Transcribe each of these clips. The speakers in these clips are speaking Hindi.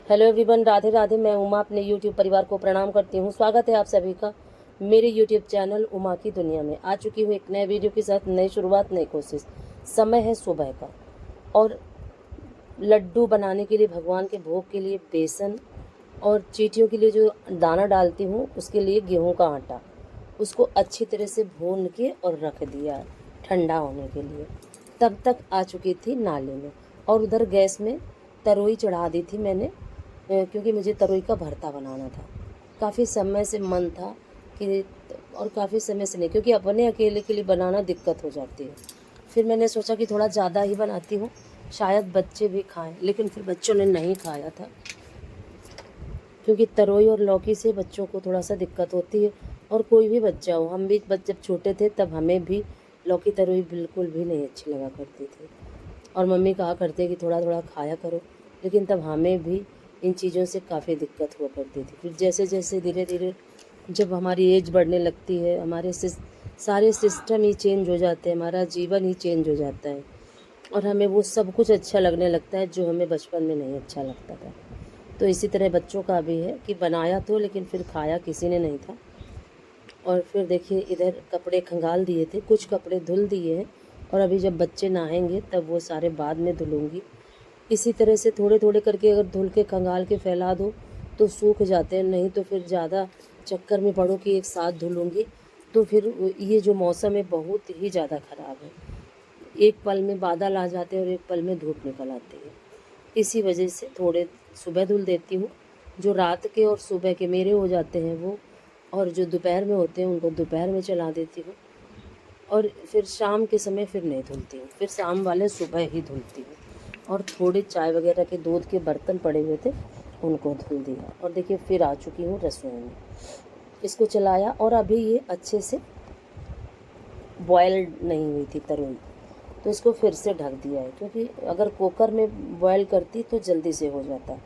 Hello everyone, Radhe Radhe. मैं उमा अपने यूट्यूब परिवार को प्रणाम करती हूँ। स्वागत है आप सभी का मेरे यूट्यूब चैनल उमा की दुनिया में। आ चुकी हूँ एक नए वीडियो के साथ, नई शुरुआत, नई कोशिश। समय है सुबह का और लड्डू बनाने के लिए, भगवान के भोग के लिए बेसन और चींटियों के लिए जो दाना डालती हूँ उसके लिए गेहूँ का आटा, उसको अच्छी तरह से भून के और रख दिया ठंडा होने के लिए। तब तक आ चुकी थी नाले में और उधर गैस में तरोई चढ़ा दी थी मैंने, क्योंकि मुझे तरोई का भरता बनाना था। काफ़ी समय से मन था कि, और काफ़ी समय से नहीं, क्योंकि अपने अकेले के लिए बनाना दिक्कत हो जाती है। फिर मैंने सोचा कि थोड़ा ज़्यादा ही बनाती हूँ, शायद बच्चे भी खाएं, लेकिन फिर बच्चों ने नहीं खाया था, क्योंकि तरोई और लौकी से बच्चों को थोड़ा सा दिक्कत होती है। और कोई भी बच्चा हो, हम भी जब छोटे थे तब हमें भी लौकी तरोई बिल्कुल भी नहीं अच्छी लगा करती थी, और मम्मी कहा करते कि थोड़ा थोड़ा खाया करो, लेकिन तब हमें भी इन चीज़ों से काफ़ी दिक्कत हुआ करती थी। फिर जैसे जैसे धीरे धीरे जब हमारी एज बढ़ने लगती है, हमारे सारे सिस्टम ही चेंज हो जाते हैं, हमारा जीवन ही चेंज हो जाता है, और हमें वो सब कुछ अच्छा लगने लगता है जो हमें बचपन में नहीं अच्छा लगता था। तो इसी तरह बच्चों का भी है कि बनाया तो, लेकिन फिर खाया किसी ने नहीं था। और फिर देखिए, इधर कपड़े खंगाल दिए थे, कुछ कपड़े धुल दिए हैं, और अभी जब बच्चे नहाएंगे तब वो सारे बाद में धुलूँगी। इसी तरह से थोड़े थोड़े करके अगर धुल के खंगाल के फैला दो तो सूख जाते हैं, नहीं तो फिर ज़्यादा चक्कर में पड़ो कि एक साथ धुलूँगी तो फिर ये जो मौसम है बहुत ही ज़्यादा ख़राब है। एक पल में बादल आ जाते हैं और एक पल में धूप निकल आती है। इसी वजह से थोड़े सुबह धुल देती हूँ, जो रात के और सुबह के मेरे हो जाते हैं वो, और जो दोपहर में होते हैं उनको दोपहर में चला देती हूँ, और फिर शाम के समय फिर नहीं धुलती हूँ, फिर शाम वाले सुबह ही धुलती हूँ। और थोड़े चाय वगैरह के दूध के बर्तन पड़े हुए थे उनको धुल दिया। और देखिए फिर आ चुकी हूँ रसोई में, इसको चलाया, और अभी ये अच्छे से बॉयल नहीं हुई थी तरोई, तो इसको फिर से ढक दिया है, क्योंकि अगर कुकर में बॉयल करती तो जल्दी से हो जाता,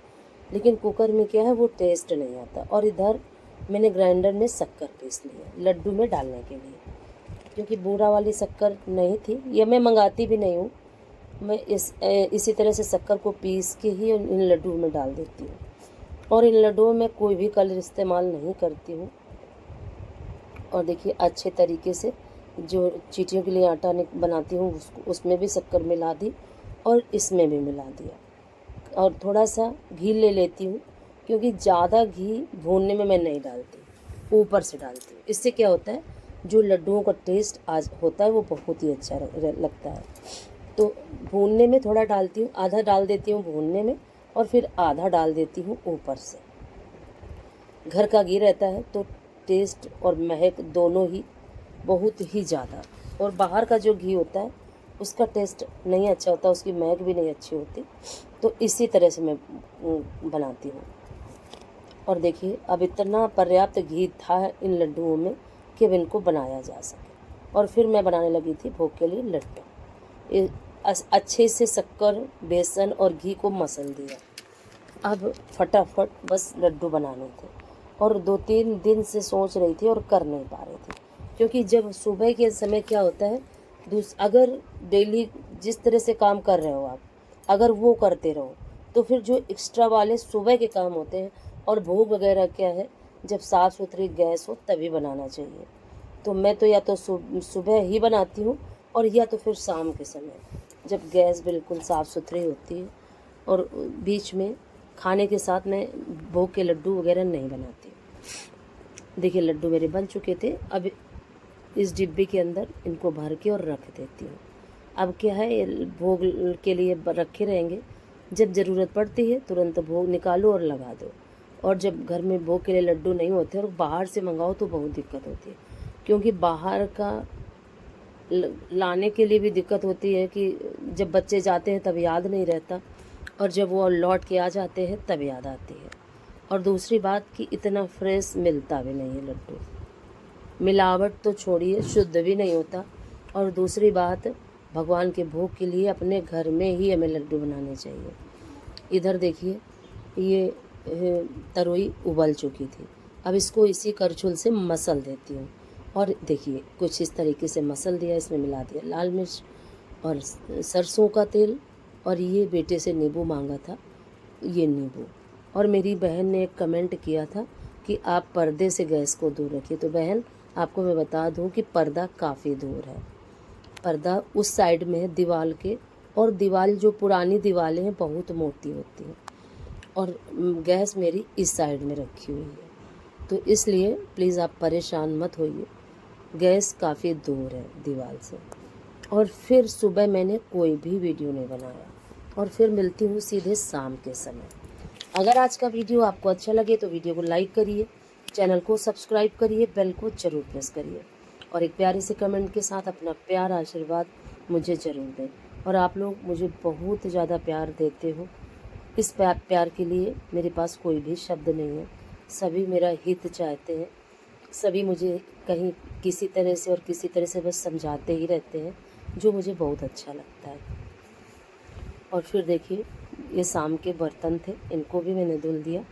लेकिन कुकर में क्या है वो टेस्ट नहीं आता। और इधर मैंने ग्राइंडर में शक्कर पीस ली है लड्डू में डालने के लिए, क्योंकि बूरा वाली शक्कर नहीं थी, ये मैं मंगाती भी नहीं हूँ। मैं इसी तरह से शक्कर को पीस के ही इन लड्डुओं में डाल देती हूँ, और इन लड्डुओं में कोई भी कलर इस्तेमाल नहीं करती हूँ। और देखिए अच्छे तरीके से जो चींटियों के लिए आटा बनाती हूँ उसमें भी शक्कर मिला दी और इसमें भी मिला दिया। और थोड़ा सा घी ले लेती हूँ, क्योंकि ज़्यादा घी भूनने में मैं नहीं डालती, ऊपर से डालती हूँ। इससे क्या होता है, जो लड्डुओं का टेस्ट आज होता है वो बहुत ही अच्छा लगता है। तो भूनने में थोड़ा डालती हूँ, आधा डाल देती हूँ भूनने में, और फिर आधा डाल देती हूँ ऊपर से। घर का घी रहता है तो टेस्ट और महक दोनों ही बहुत ही ज़्यादा, और बाहर का जो घी होता है उसका टेस्ट नहीं अच्छा होता, उसकी महक भी नहीं अच्छी होती। तो इसी तरह से मैं बनाती हूँ। और देखिए अब इतना पर्याप्त घी था इन लड्डुओं में कि अब इनको बनाया जा सके। और फिर मैं बनाने लगी थी भोग के लिए लड्डू। अच्छे से शक्कर, बेसन और घी को मसल दिया। अब फटाफट बस लड्डू बनाने थे, और 2-3 दिन से सोच रही थी और कर नहीं पा रही थी, क्योंकि जब सुबह के समय क्या होता है, अगर डेली जिस तरह से काम कर रहे हो आप, अगर वो करते रहो तो फिर जो एक्स्ट्रा वाले सुबह के काम होते हैं, और भोग वगैरह क्या है, जब साफ़ सुथरी गैस हो तभी बनाना चाहिए। तो मैं तो या तो सुबह ही बनाती हूँ, और या तो फिर शाम के समय जब गैस बिल्कुल साफ़ सुथरी होती है। और बीच में खाने के साथ मैं भोग के लड्डू वगैरह नहीं बनाती। देखिए लड्डू मेरे बन चुके थे, अब इस डिब्बे के अंदर इनको भर के और रख देती हूँ। अब क्या है, भोग के लिए रखे रहेंगे, जब ज़रूरत पड़ती है तुरंत भोग निकालो और लगा दो। और जब घर में भोग के लिए लड्डू नहीं होते और बाहर से मंगाओ तो बहुत दिक्कत होती है, क्योंकि बाहर का लाने के लिए भी दिक्कत होती है कि जब बच्चे जाते हैं तब याद नहीं रहता, और जब वो लौट के आ जाते हैं तब याद आती है। और दूसरी बात कि इतना फ्रेश मिलता भी नहीं है लड्डू, मिलावट तो छोड़िए, शुद्ध भी नहीं होता। और दूसरी बात, भगवान के भोग के लिए अपने घर में ही हमें लड्डू बनाने चाहिए। इधर देखिए ये तरोई उबल चुकी थी, अब इसको इसी करछुल से मसल देती हूँ। और देखिए कुछ इस तरीके से मसल दिया, इसमें मिला दिया लाल मिर्च और सरसों का तेल, और ये बेटे से नींबू मांगा था, ये नींबू, और मेरी बहन ने एक कमेंट किया था कि आप पर्दे से गैस को दूर रखिए। तो बहन, आपको मैं बता दूं कि पर्दा काफ़ी दूर है। पर्दा उस साइड में है दीवार के, और दीवार जो पुरानी दीवारें हैं बहुत मोटी होती हैं, और गैस मेरी इस साइड में रखी हुई है। तो इसलिए प्लीज़ आप परेशान मत होइए, गैस काफ़ी दूर है दीवार से। और फिर सुबह मैंने कोई भी वीडियो नहीं बनाया, और फिर मिलती हूँ सीधे शाम के समय। अगर आज का वीडियो आपको अच्छा लगे तो वीडियो को लाइक करिए, चैनल को सब्सक्राइब करिए, बेल को ज़रूर प्रेस करिए, और एक प्यारे से कमेंट के साथ अपना प्यार आशीर्वाद मुझे ज़रूर दें। और आप लोग मुझे बहुत ज़्यादा प्यार देते हो, इस प्यार के लिए मेरे पास कोई भी शब्द नहीं है। सभी मेरा हित चाहते हैं, सभी मुझे कहीं किसी तरह से और किसी तरह से बस समझाते ही रहते हैं, जो मुझे बहुत अच्छा लगता है। और फिर देखिए, ये शाम के बर्तन थे, इनको भी मैंने धुल दिया,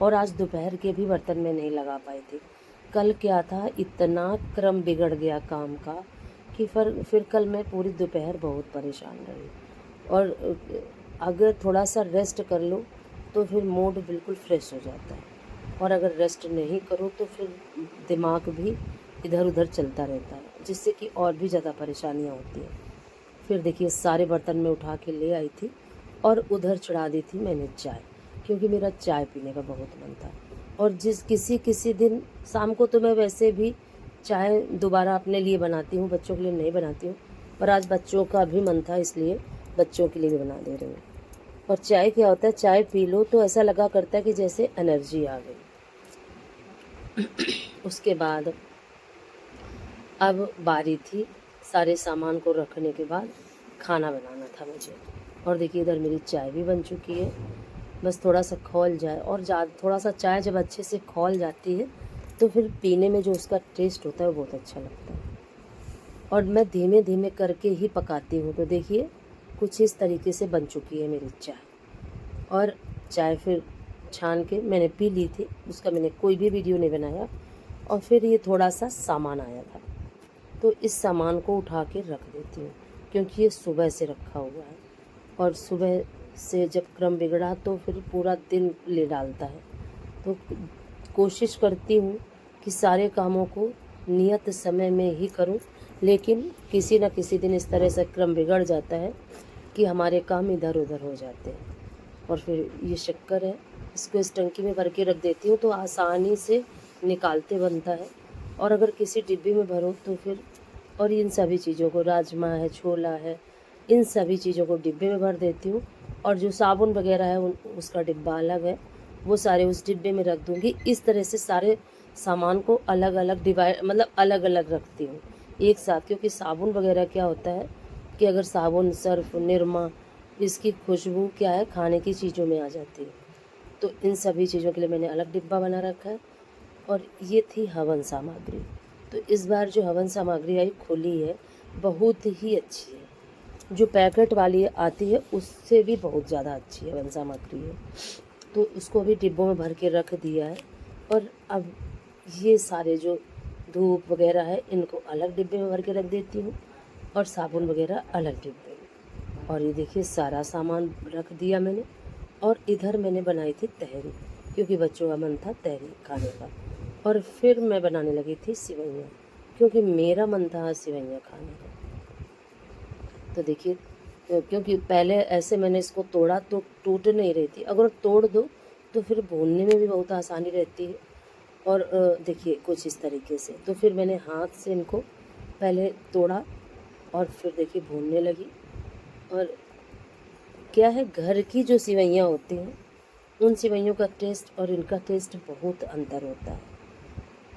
और आज दोपहर के भी बर्तन मैं नहीं लगा पाई थी। कल क्या था, इतना क्रम बिगड़ गया काम का कि फिर कल मैं पूरी दोपहर बहुत परेशान रही। और अगर थोड़ा सा रेस्ट कर लो तो फिर मूड बिल्कुल फ्रेश हो जाता है, और अगर रेस्ट नहीं करो तो फिर दिमाग भी इधर उधर चलता रहता है, जिससे कि और भी ज़्यादा परेशानियाँ होती हैं। फिर देखिए, सारे बर्तन मैं उठा के ले आई थी, और उधर चढ़ा दी थी मैंने चाय, क्योंकि मेरा चाय पीने का बहुत मन था। और किसी दिन शाम को तो मैं वैसे भी चाय दोबारा अपने लिए बनाती हूँ, बच्चों के लिए नहीं बनाती हूँ, पर आज बच्चों का भी मन था, इसलिए बच्चों के लिए भी बना दे रही हूँ। और चाय क्या होता है, चाय पी लो तो ऐसा लगा करता है कि जैसे एनर्जी आ गई। उसके बाद अब बारी थी सारे सामान को रखने के बाद खाना बनाना था मुझे। और देखिए, इधर मेरी चाय भी बन चुकी है, बस थोड़ा सा खौल जाए। और थोड़ा सा चाय जब अच्छे से खौल जाती है तो फिर पीने में जो उसका टेस्ट होता है वो बहुत अच्छा लगता है। और मैं धीमे धीमे करके ही पकाती हूँ। तो देखिए, कुछ इस तरीके से बन चुकी है मेरी चाय। और चाय फिर छान के मैंने पी ली थी, उसका मैंने कोई भी वीडियो नहीं बनाया। और फिर ये थोड़ा सा सामान आया था, तो इस सामान को उठा के रख देती हूँ, क्योंकि ये सुबह से रखा हुआ है, और सुबह से जब क्रम बिगड़ा तो फिर पूरा दिन ले डालता है। तो कोशिश करती हूँ कि सारे कामों को नियत समय में ही करूँ, लेकिन किसी न किसी दिन इस तरह से क्रम बिगड़ जाता है कि हमारे काम इधर उधर हो जाते हैं। और फिर ये शक्कर है, इसको इस टंकी में भर के रख देती हूँ तो आसानी से निकालते बनता है। और अगर किसी डिब्बे में भरो तो फिर, और इन सभी चीज़ों को, राजमा है, छोला है, इन सभी चीज़ों को डिब्बे में भर देती हूँ। और जो साबुन वगैरह है उसका डिब्बा अलग है, वो सारे उस डिब्बे में रख दूँगी। इस तरह से सारे सामान को अलग अलग मतलब अलग अलग रखती हूँ एक साथ, क्योंकि साबुन वगैरह क्या होता है कि अगर साबुन, सर्फ, निरमा, इसकी खुशबू क्या है खाने की चीज़ों में आ जाती है। तो इन सभी चीज़ों के लिए मैंने अलग डिब्बा बना रखा है। और ये थी हवन सामग्री। तो इस बार जो हवन सामग्री आई खुली है, बहुत ही अच्छी है। जो पैकेट वाली आती है उससे भी बहुत ज़्यादा अच्छी हवन सामग्री है। तो उसको भी डिब्बों में भर के रख दिया है। और अब ये सारे जो धूप वगैरह है इनको अलग डिब्बे में भर के रख देती हूँ, और साबुन वगैरह अलग डिब्बे में। और ये देखिए, सारा सामान रख दिया मैंने। और इधर मैंने बनाई थी तहरी, क्योंकि बच्चों का मन था तहरी खाने का। और फिर मैं बनाने लगी थी सिवैयाँ, क्योंकि मेरा मन था सिवैयाँ खाने का। तो देखिए, क्योंकि पहले ऐसे मैंने इसको तोड़ा तो टूट नहीं रही थी, अगर तोड़ दो तो फिर भूनने में भी बहुत आसानी रहती है। और देखिए, कुछ इस तरीके से। तो फिर मैंने हाथ से इनको पहले तोड़ा, और फिर देखिए भूनने लगी। और क्या है, घर की जो सिवैयाँ होती हैं उन सिवैयों का टेस्ट और इनका टेस्ट बहुत अंतर होता है।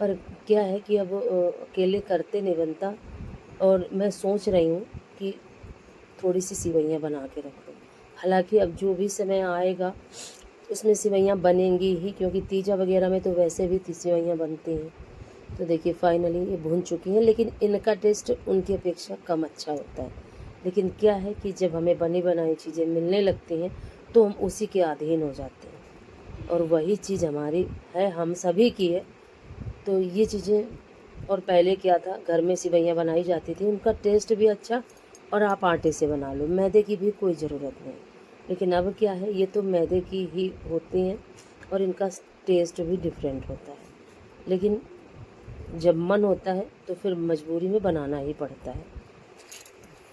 पर क्या है कि अब अकेले करते नहीं बनता, और मैं सोच रही हूँ कि थोड़ी सी सिवैयाँ बना के रखूँ। हालांकि अब जो भी समय आएगा उसमें सिवैयाँ बनेंगी ही, क्योंकि तीजा वगैरह में तो वैसे भी सिवैयाँ बनती हैं। तो देखिए, फाइनली ये भून चुकी हैं, लेकिन इनका टेस्ट उनकी अपेक्षा कम अच्छा होता है। लेकिन क्या है कि जब हमें बनी बनाई चीज़ें मिलने लगती हैं तो हम उसी के अधीन हो जाते हैं, और वही चीज़ हमारी है, हम सभी की है। तो ये चीज़ें, और पहले क्या था, घर में सिवैयाँ बनाई जाती थी, उनका टेस्ट भी अच्छा, और आप आटे से बना लो, मैदे की भी कोई ज़रूरत नहीं। लेकिन अब क्या है, ये तो मैदे की ही होती हैं और इनका टेस्ट भी डिफरेंट होता है। लेकिन जब मन होता है तो फिर मजबूरी में बनाना ही पड़ता है।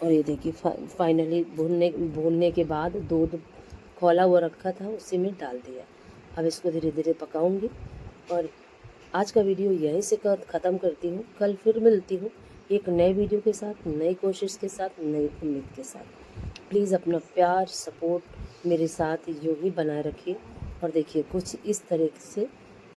और ये देखिए फाइनली भूनने के बाद दूध खौला हुआ रखा था उसी में डाल दिया। अब इसको धीरे धीरे पकाऊंगी। और आज का वीडियो यहीं से ख़त्म करती हूँ। कल फिर मिलती हूँ एक नए वीडियो के साथ, नई कोशिश के साथ, नई उम्मीद के साथ। प्लीज़ अपना प्यार सपोर्ट मेरे साथ यूँ ही बनाए रखिए। और देखिए कुछ इस तरह से